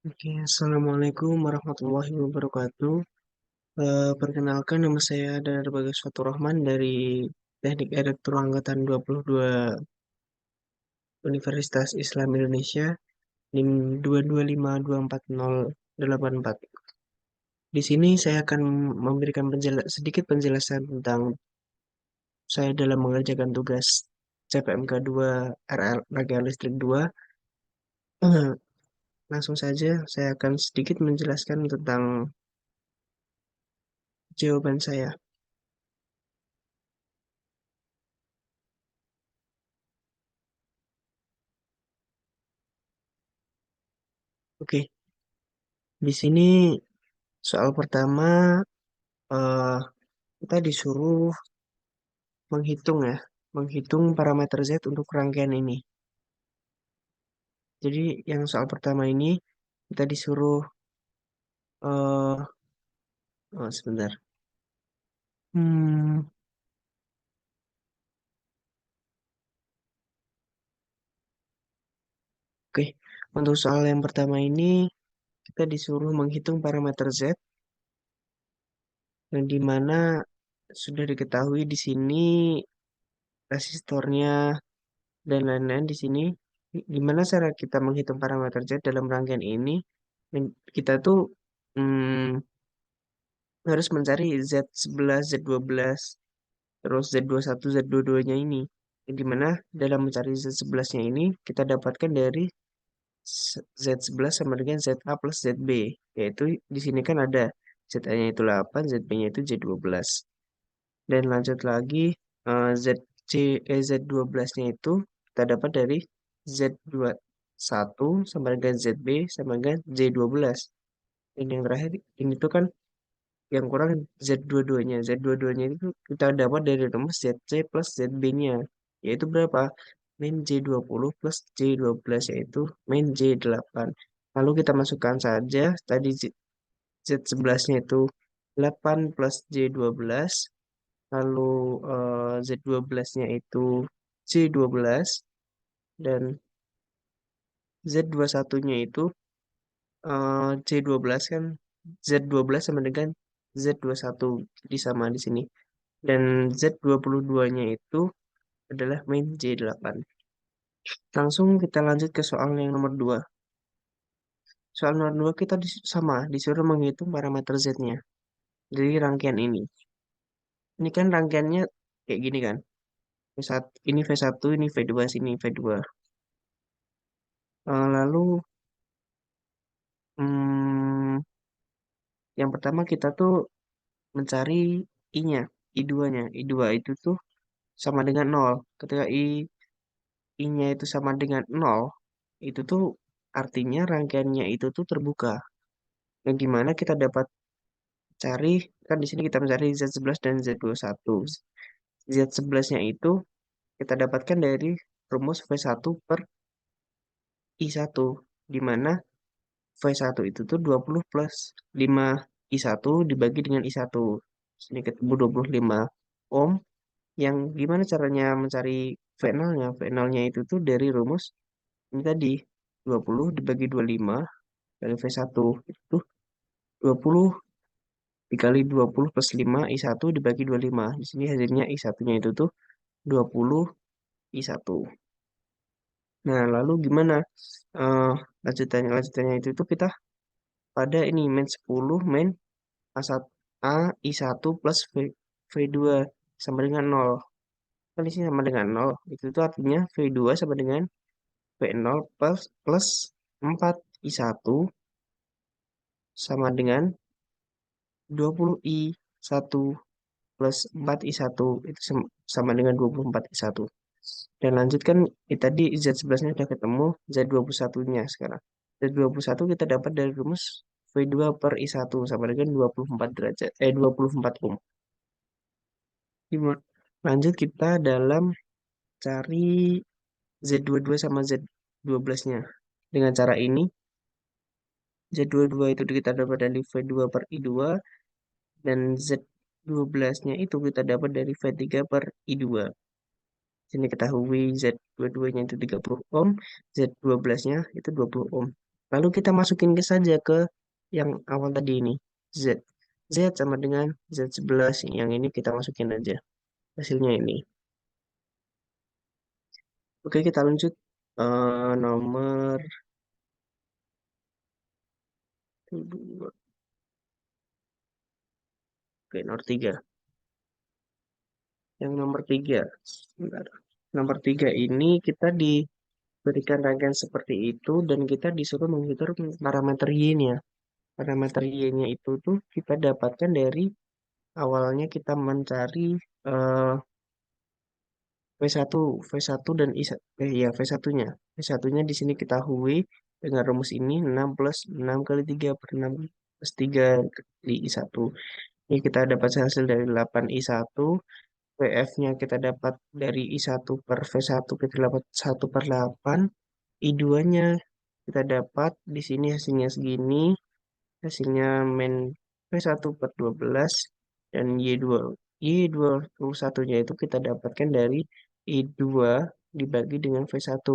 Oke, Assalamualaikum warahmatullahi wabarakatuh. Perkenalkan nama saya Danar Bagas Faturrahman dari Teknik Elektro Angkatan 22 Universitas Islam Indonesia, NIM 225248084. Di sini saya akan memberikan sedikit penjelasan tentang saya dalam mengerjakan tugas CPMK 2 RL Rangkaian Listrik 2. Langsung saja saya akan sedikit menjelaskan tentang jawaban saya. Oke, di sini soal pertama, eh, kita disuruh menghitung ya, menghitung parameter Z untuk rangkaian ini. Jadi yang soal pertama ini kita disuruh, eh sebentar. Hmm, oke. Untuk soal yang pertama ini kita disuruh menghitung parameter Z, yang dimana sudah diketahui di sini resistornya dan lain-lain di sini. Gimana cara kita menghitung parameter Z dalam rangkaian ini? Kita tuh hmm, harus mencari Z11, Z12, terus Z21, Z22-nya ini. Di mana dalam mencari Z11-nya ini, kita dapatkan dari Z11 sama dengan ZA plus ZB. Yaitu di sini kan ada ZA-nya itu 8, ZB-nya itu Z12. Dan lanjut lagi, Z12-nya itu kita dapat dari Z21 sama dengan ZB sama dengan Z12. Dan yang terakhir, ini tuh kan yang kurang Z22-nya. Z22-nya itu kita dapat dari rumus ZC plus ZB-nya. Yaitu berapa? Min J20 plus J12, yaitu min J8. Lalu kita masukkan saja tadi Z11-nya itu 8 plus J12. Lalu Z12-nya itu J12. Dan Z21-nya itu C12 kan, Z12 sama dengan Z21, jadi sama di sini. Dan Z22-nya itu adalah main J8. Langsung kita lanjut ke soal yang nomor 2. Soal nomor 2 kita sama disuruh menghitung parameter Z-nya dari rangkaian ini. Ini kan rangkaiannya kayak gini kan. V1, ini V1, ini V2, sini V2. Lalu hmm, yang pertama kita tuh mencari I-nya, I2-nya. I2 itu tuh sama dengan nol. Ketika I-nya itu sama dengan nol, itu tuh artinya rangkaiannya itu tuh terbuka. Yang gimana kita dapat cari, kan di sini kita mencari Z11 dan Z21. Z11-nya itu kita dapatkan dari rumus V1 per I1, di mana V1 itu tuh 20 plus 5 I1 dibagi dengan I1. Sini ketemu 25 ohm. Yang gimana caranya mencari V0-nya? V0-nya itu tuh dari rumus ini tadi, 20 dibagi 25 dari V1 itu 20 dikali 20 plus 5 I1 dibagi 25. Di sini hasilnya I1-nya itu tuh 20 I1. Nah, lalu gimana eh lanjutannya itu tuh kita pada ini main 10 main A1 A I1 plus V2 sama dengan nol. Kan di sini sama dengan nol. Itu tuh artinya V2 sama dengan V0 plus 4 I1 sama dengan 20 I1 plus 4 I1 itu sama dengan 24 I1. Dan lanjutkan tadi Z11-nya sudah ketemu, Z21-nya sekarang. Z21 kita dapat dari rumus V2 per I1 sama dengan 24 derajat, 24 ohm. Lanjut kita dalam cari Z22 sama Z12-nya. Dengan cara ini, Z22 itu kita dapat dari V2 per I2, dan Z12-nya itu kita dapat dari V3 per I2. Sini ketahui Z22-nya itu 30 ohm, Z12-nya itu 20 ohm. Lalu kita masukin ke saja ke yang awal tadi ini. Z. Z sama dengan Z11. Yang ini kita masukin aja. Hasilnya ini. Oke, kita lanjut. Nomor dua. Oke, nomor 3. Yang nomor 3. Sebentar. Nomor 3 ini kita diberikan rangkaian seperti itu dan kita disuruh menghitung parameter Y-nya. Parameter Y-nya itu tuh kita dapatkan dari awalnya kita mencari eh, V1, V1 dan ya V1-nya. V1-nya di sini kita ketahui dengan rumus ini 6 plus 6 kali 3 per 6 plus 3 kali I1. Ini kita dapat hasil dari 8 I1. VF-nya kita dapat dari I1 per V1 kita dapat 1/8. I2-nya kita dapat di sini hasilnya segini. Hasilnya min V1/12 dan Y21-nya itu kita dapatkan dari I2 dibagi dengan V1.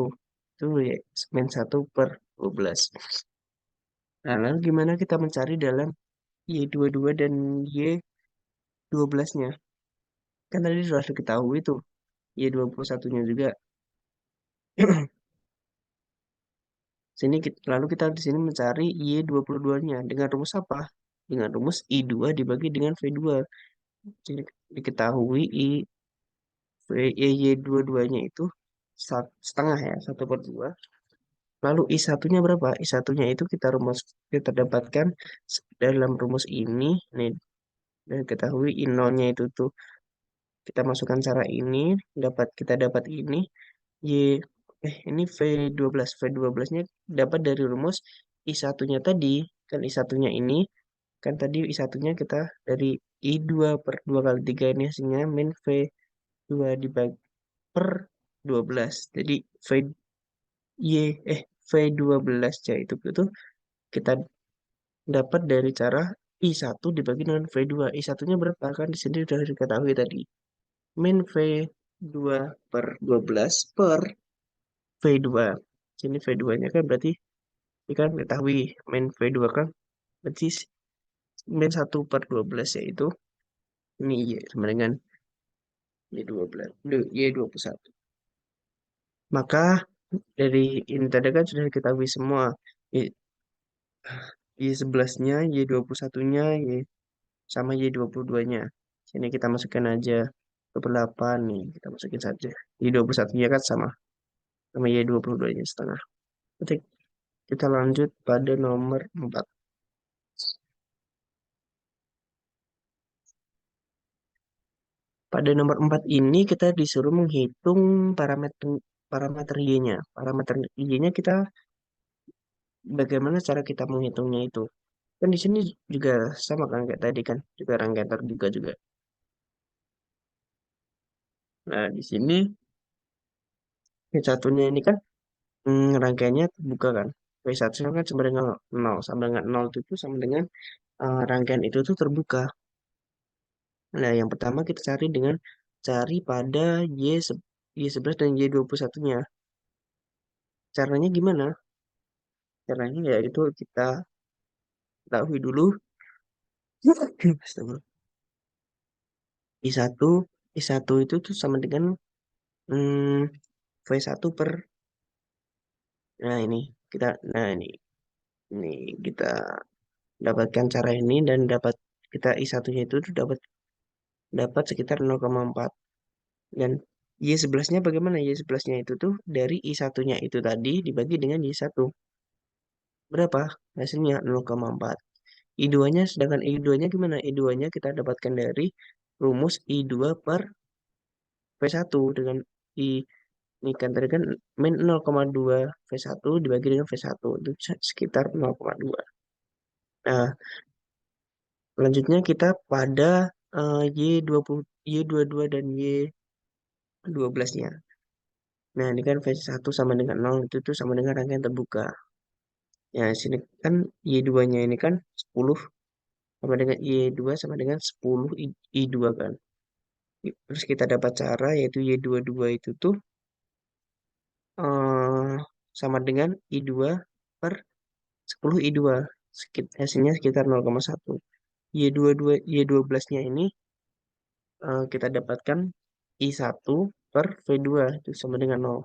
Itu ya min 1/12. Nah, lalu gimana kita mencari dalam Y22 dan Y12-nya? Kan tadi sudah diketahui itu Y21-nya juga. Lalu kita di sini mencari Y22-nya dengan rumus apa? Dengan rumus I2 dibagi dengan V2. Jadi diketahui Y22-nya itu setengah ya, 1/2. Lalu I1-nya berapa? I1-nya itu kita dapatkan dalam rumus ini. Nih, dan ketahui I0-nya itu tuh kita masukkan cara ini, kita dapat ini. Y, ini V12. V12-nya dapat dari rumus I1-nya tadi. Kan I1-nya ini, kan tadi I1-nya kita dari I2 per 2 kali 3 ini hasilnya min V2 dibagi per 12. Jadi Y, V12 ya itu kita dapat dari cara I1 dibagi dengan V2. I1-nya berapa? Kan di sini sudah diketahui tadi. Min V2 per 12 per V2. Sini V2-nya kan berarti ini kan ketahui min V2 kan berarti min 1/12 yaitu ini Y sama dengan Y12, Y21. Maka dari ini tadi kan sudah diketahui semua. Y, Y11-nya, Y21-nya, sama Y22-nya. Sini kita masukkan aja ke 8 nih, kita masukin saja. Y21-nya kan sama Y22-nya setengah. Oke, kita lanjut pada nomor 4. Pada nomor 4 ini kita disuruh menghitung parameter parameter Y-nya. Parameter Y-nya kita bagaimana cara kita menghitungnya itu? Kan di sini juga sama kan kayak tadi kan, juga rangkaian terbuka juga. Nah, di sini yang satunya ini kan rangkaiannya terbuka kan. V1 kan sama dengan 0. Sama dengan 0 itu sama dengan rangkaian itu tuh terbuka. Nah, yang pertama kita cari dengan cari pada Y11 dan Y21-nya. Caranya gimana? Caranya yaitu kita ketahui dulu Astagfirullah. I1 I1 itu tuh sama dengan hmm, V1 per kita nah ini kita dapatkan cara ini dan dapat kita I1-nya itu tuh dapat dapat sekitar 0,4 dan Y11-nya bagaimana? Y11-nya itu tuh dari I1-nya itu tadi dibagi dengan Y1. Berapa? Hasilnya 0,4. I2-nya, sedangkan I2-nya gimana? I2-nya kita dapatkan dari rumus I2 per V1 dengan I ini kan tadi kan min 0,2 V1 dibagi dengan V1 itu sekitar 0,2. Nah, selanjutnya kita pada Y20, Y22 dan Y12-nya. Nah, ini kan V1 sama dengan 0 itu tuh sama dengan rangkaian terbuka. Ya, sini kan Y2-nya ini kan 10 sama dengan Y2 sama dengan 10 I2 kan. Terus kita dapat cara yaitu Y22 itu tuh eh, sama dengan I2 per 10 I2. Hasilnya sekitar 0,1. Y12-nya ini kita dapatkan I1 per V2 itu sama dengan 0.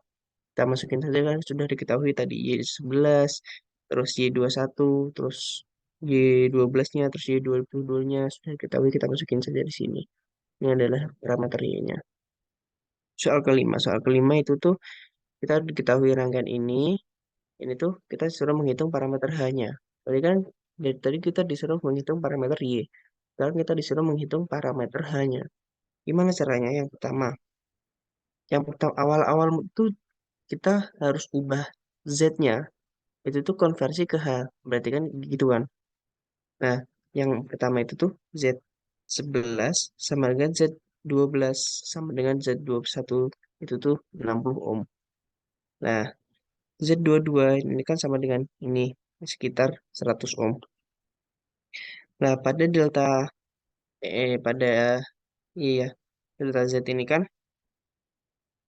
Kita masukin saja kan sudah diketahui tadi Y11, terus Y21, terus Y12-nya, terus Y22-nya sudah diketahui, kita masukin saja di sini. Ini adalah parameter Y-nya. Soal kelima itu tuh kita diketahui rangkaian ini tuh kita disuruh menghitung parameter H-nya. Tadi kan dari tadi kita disuruh menghitung parameter Y. Sekarang kita disuruh menghitung parameter H-nya. Gimana caranya? Yang pertama awal-awal itu kita harus ubah Z-nya. Itu tuh konversi ke H. Berarti kan gitu kan. Nah, yang pertama itu tuh Z11 sama dengan Z12 sama dengan Z21 itu tuh 60 ohm. Nah, Z22 ini kan sama dengan ini sekitar 100 ohm. Nah, pada iya delta Z ini kan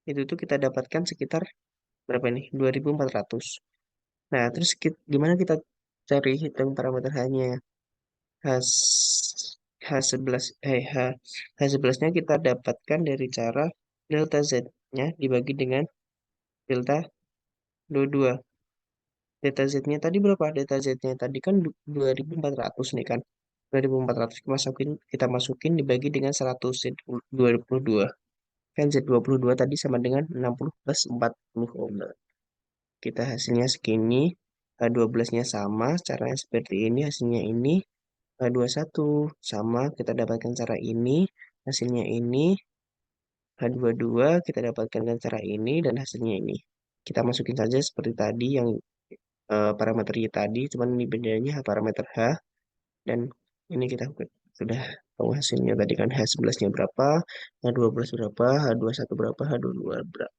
itu tuh kita dapatkan sekitar berapa nih? 2400. Nah, terus gimana kita cari hitung parameter H-nya? H, H11 H11-nya kita dapatkan dari cara delta Z-nya dibagi dengan delta 22. Delta Z-nya tadi berapa? Delta Z-nya tadi kan 2400 nih kan. 2400 kita masukin dibagi dengan 100 Z22. Kan Z22 tadi sama dengan 60 plus 40 ohm. Kita hasilnya segini. H12-nya sama, caranya seperti ini, hasilnya ini. H21 sama, kita dapatkan cara ini, hasilnya ini. H22 kita dapatkan dengan cara ini, dan hasilnya ini. Kita masukin saja seperti tadi yang parameternya tadi, cuman ini bedanya parameter H, dan ini kita sudah tahu hasilnya tadi kan H11-nya berapa, H12 berapa, H21 berapa, H22 berapa.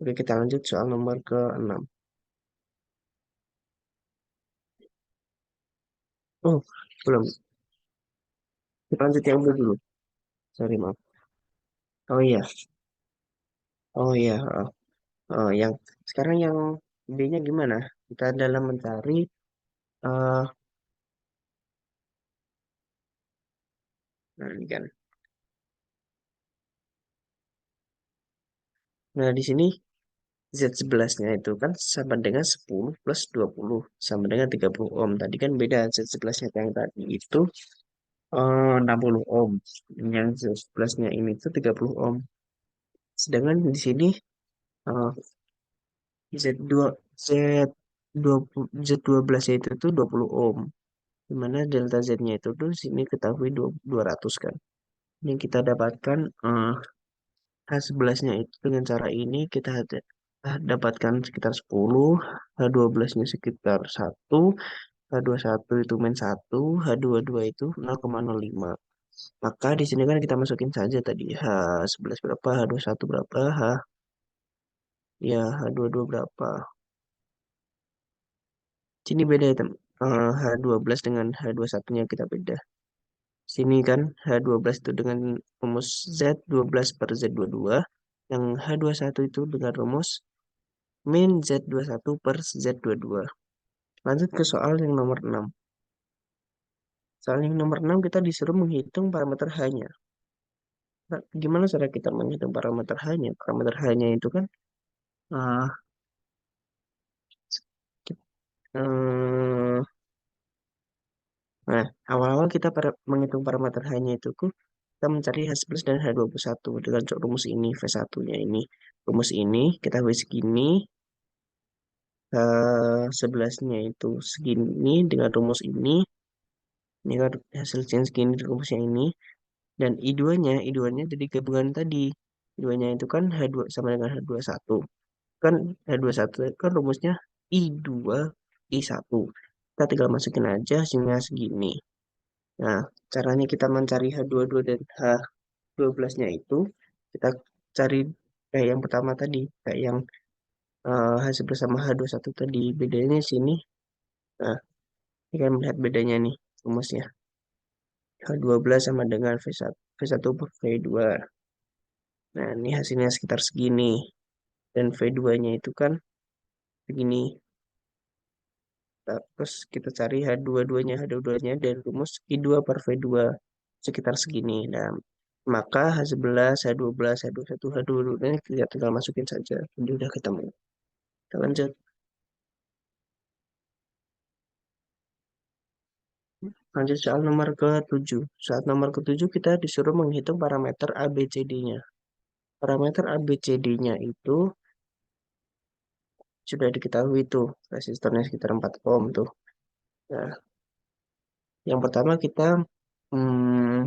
Oke, kita lanjut soal nomor ke-6. Oh, belum. Kita lanjut yang dulu. Sorry, maaf. Oh iya, oh iya. Yang sekarang yang B-nya gimana? Kita dalam mencari eh nah ini kan. Nah, di sini Z11-nya itu kan sama dengan 10 plus 20 sama dengan 30 ohm. Tadi kan beda Z11-nya yang tadi itu 60 ohm. Yang Z11-nya ini tuh 30 ohm. Sedangkan di sini eh, Z2 Z20 Z12-nya itu tuh 20 ohm. Dimana delta Z-nya itu tuh sini ketahui 200 kan. Ini kita dapatkan H11-nya itu dengan cara ini kita dapatkan sekitar 10, H12-nya sekitar 1, H21 itu min 1, H22 itu 0,05. Maka di sini kan kita masukin saja tadi H11 berapa, H21 berapa, H22 berapa. Sini beda ya, H12 dengan H21-nya kita beda. Sini kan H12 itu dengan rumus Z12 per Z22. Yang H21 itu dengan rumus min Z21 per Z22. Lanjut ke soal yang nomor 6. Soal yang nomor 6 kita disuruh menghitung parameter H-nya. Nah, gimana cara kita menghitung parameter H-nya? Parameter H-nya itu kan ah, ki- eh, nah, awal-awal kita menghitung parameter H-nya itu kita mencari H11 dan H21 dengan rumus ini V1-nya ini. Rumus ini kita W segini, H11-nya itu segini dengan rumus ini kan hasil change segini di rumusnya ini. Dan I2-nya jadi gabungan tadi. I2-nya itu kan H2 sama dengan H21. Kan H21 kan rumusnya I2, I1. Kita tinggal masukin aja hasilnya segini. Nah, caranya kita mencari H22 dan H12-nya itu, kita cari kayak yang pertama tadi. Kayak yang H11 sama H21 tadi. Bedanya di sini. Nah, ini kan melihat bedanya nih rumusnya. H12 sama dengan V1 per V2. Nah, ini hasilnya sekitar segini. Dan V2-nya itu kan begini. Terus kita cari H22-nya. H22-nya dari rumus I2 per V2 sekitar segini. Nah, maka H11, H12, H21, H22 ini kita tinggal masukin saja. Ini udah ketemu. Kita lanjut. Lanjut soal nomor ke-7. Saat nomor ke-7 kita disuruh menghitung parameter ABCD-nya. Parameter ABCD-nya itu sudah diketahui tuh. Resistornya sekitar 4 ohm tuh. Nah, yang pertama kita hmm,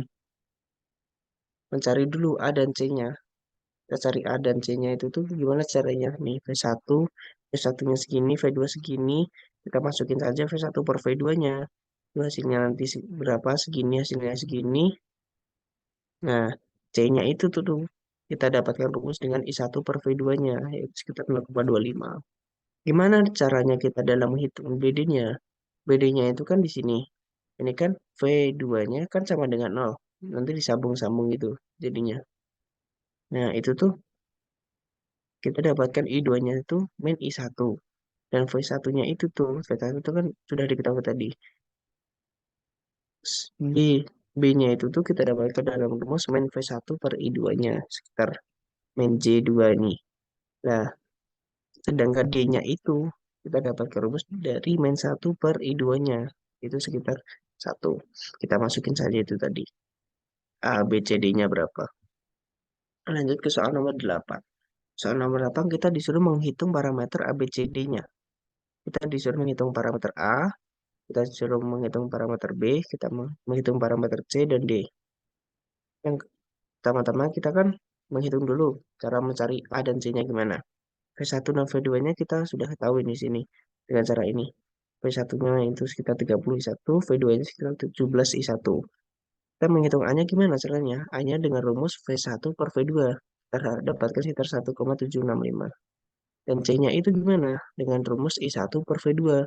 mencari dulu A dan C-nya. Kita cari A dan C-nya itu tuh gimana caranya? Nih, V1, V1-nya segini, V2 segini. Kita masukin saja V1 per V2-nya. Itu hasilnya nanti berapa, segini, hasilnya segini. Nah, C-nya itu tuh kita dapatkan rumus dengan I1 per V2-nya, yaitu sekitar 0,25. Gimana caranya kita dalam menghitung BD-nya? BD-nya itu kan di sini. Ini kan V2-nya kan sama dengan 0. Nanti disambung-sambung gitu jadinya. Nah, itu tuh kita dapatkan I2-nya itu min I1. Dan V1-nya itu tuh, V1 itu kan sudah diketahui tadi. B, B-nya itu tuh kita dapatkan dalam rumus min V1 per I2-nya. Sekitar min J2 ini. Nah, sedangkan D-nya itu kita dapatkan rumus dari min 1 per I2-nya. Itu sekitar 1. Kita masukin saja itu tadi. A, B, C, D-nya berapa. Lanjut ke soal nomor 8. Soal nomor 8 kita disuruh menghitung parameter A, B, C, D-nya. Kita disuruh menghitung parameter A, kita disuruh menghitung parameter B, kita menghitung parameter C dan D. Yang pertama-tama kita kan menghitung dulu cara mencari A dan C-nya gimana. V1 dan V2-nya kita sudah tahu di sini dengan cara ini. V1-nya itu sekitar 30 I1, V2-nya sekitar 17 I1. Kita menghitung A-nya gimana caranya? A-nya dengan rumus V1 per V2. Kita dapatkan sekitar 1,765. Dan C-nya itu gimana? Dengan rumus I1 per V2.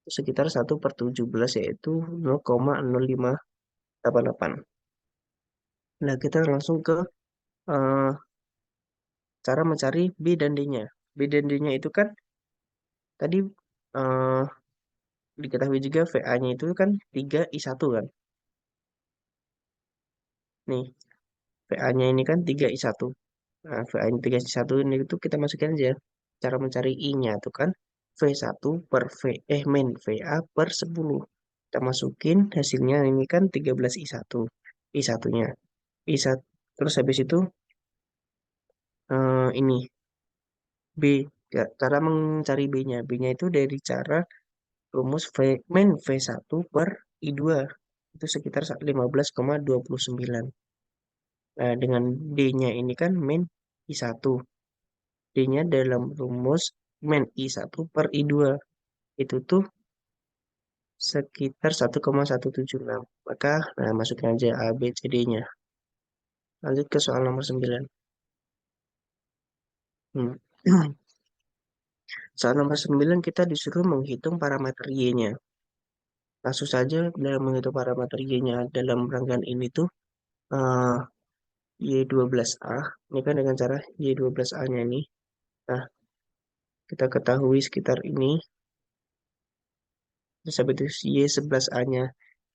Sekitar 1/17 yaitu 0,0588. Nah, kita langsung ke eh, cara mencari B dan D-nya. B dan D-nya itu kan tadi eh, diketahui juga VA-nya itu kan 3I1 kan. Nih, VA-nya ini kan 3I1. Nah, VA ini 3I1 ini itu kita masukin aja. Cara mencari I-nya itu kan V1 per min VA per 10. Kita masukin hasilnya ini kan 13I1. I1-nya. I1 terus habis itu ini B. Ya, cara mencari B-nya. B-nya itu dari cara rumus min V1 per I2. Itu sekitar 15,29. Nah, dengan D-nya ini kan min I1. D-nya dalam rumus min I1 per I2. Itu tuh sekitar 1,176. Maka, nah, masukin aja A, B, C, D-nya. Lanjut ke soal nomor 9. Hmm. Soal nomor 9 kita disuruh menghitung parameter Y-nya. Langsung saja dalam menghitung parameter Y-nya dalam rangkaian ini tuh eh, Y12A. Ini kan dengan cara Y12A-nya ini. Nah, kita ketahui sekitar ini. Terus habis itu Y11A-nya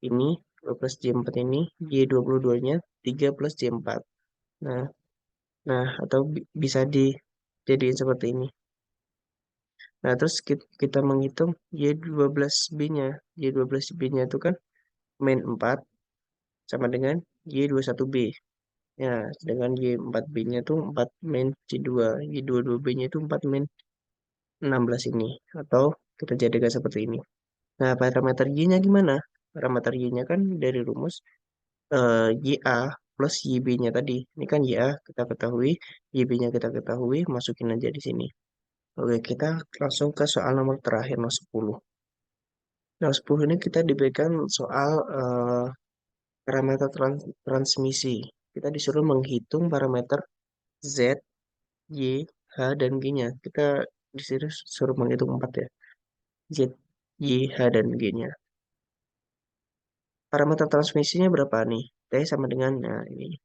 ini 2 plus J4 ini. Y22-nya 3 plus J4. Nah, nah atau bisa dijadiin seperti ini. Nah, terus kita menghitung Y12B-nya. Y12B-nya itu kan min 4 sama dengan Y21B. Ya, sedangkan Y4B-nya itu 4 min C2. Y22B-nya itu 4 min 16 ini. Atau kita jadikan seperti ini. Nah, parameter Y-nya gimana? Parameter Y-nya kan dari rumus YA plus YB-nya tadi. Ini kan YA kita ketahui, YB-nya kita ketahui, masukin aja di sini. Oke, kita langsung ke soal nomor terakhir, nomor 10. Nomor 10 ini kita diberikan soal parameter transmisi. Kita disuruh menghitung parameter Z, Y, H, dan G-nya. Kita disuruh suruh menghitung 4 ya. Z, Y, H, dan G-nya. Parameter transmisinya berapa nih? T sama dengan, nah ini.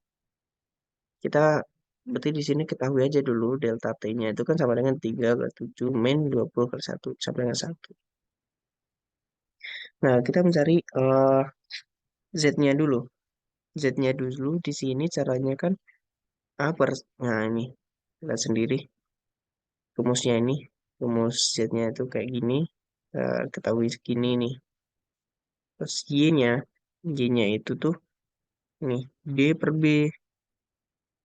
Kita berarti di sini ketahui aja dulu delta T-nya itu kan sama dengan 3 kali 7 min 20 kali 1 sama dengan 1. Nah, kita mencari Z-nya dulu. Z-nya dulu di sini caranya kan A per, nah ini, lihat sendiri rumusnya ini. Rumus Z-nya itu kayak gini. Ketahui segini nih. Terus Y-nya itu tuh nih, D per B,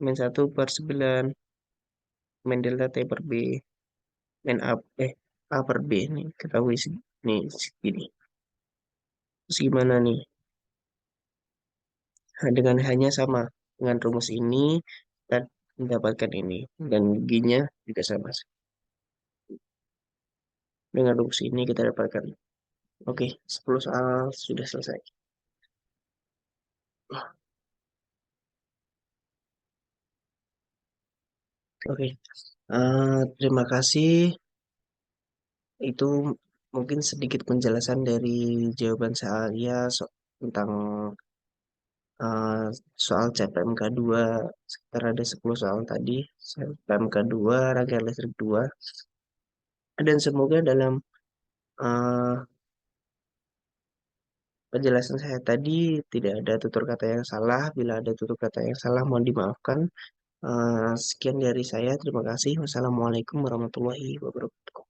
min 1/9, min delta T per B, min A per B nih, ketahui nih segini. Terus gimana nih? Nah, dengan hanya sama dengan rumus ini kita mendapatkan ini dan G-nya juga sama. Dengan rumus ini kita dapatkan. Oke, 10 soal sudah selesai. Oke, terima kasih. Itu mungkin sedikit penjelasan dari jawaban saya tentang eh, soal CPMK 2 sekitar ada 10 soal tadi. CPMK 2 rangkaian listrik 2. Dan semoga dalam eh, penjelasan saya tadi tidak ada tutur kata yang salah. Bila ada tutur kata yang salah, mohon dimaafkan. Sekian dari saya. Terima kasih. Wassalamualaikum warahmatullahi wabarakatuh.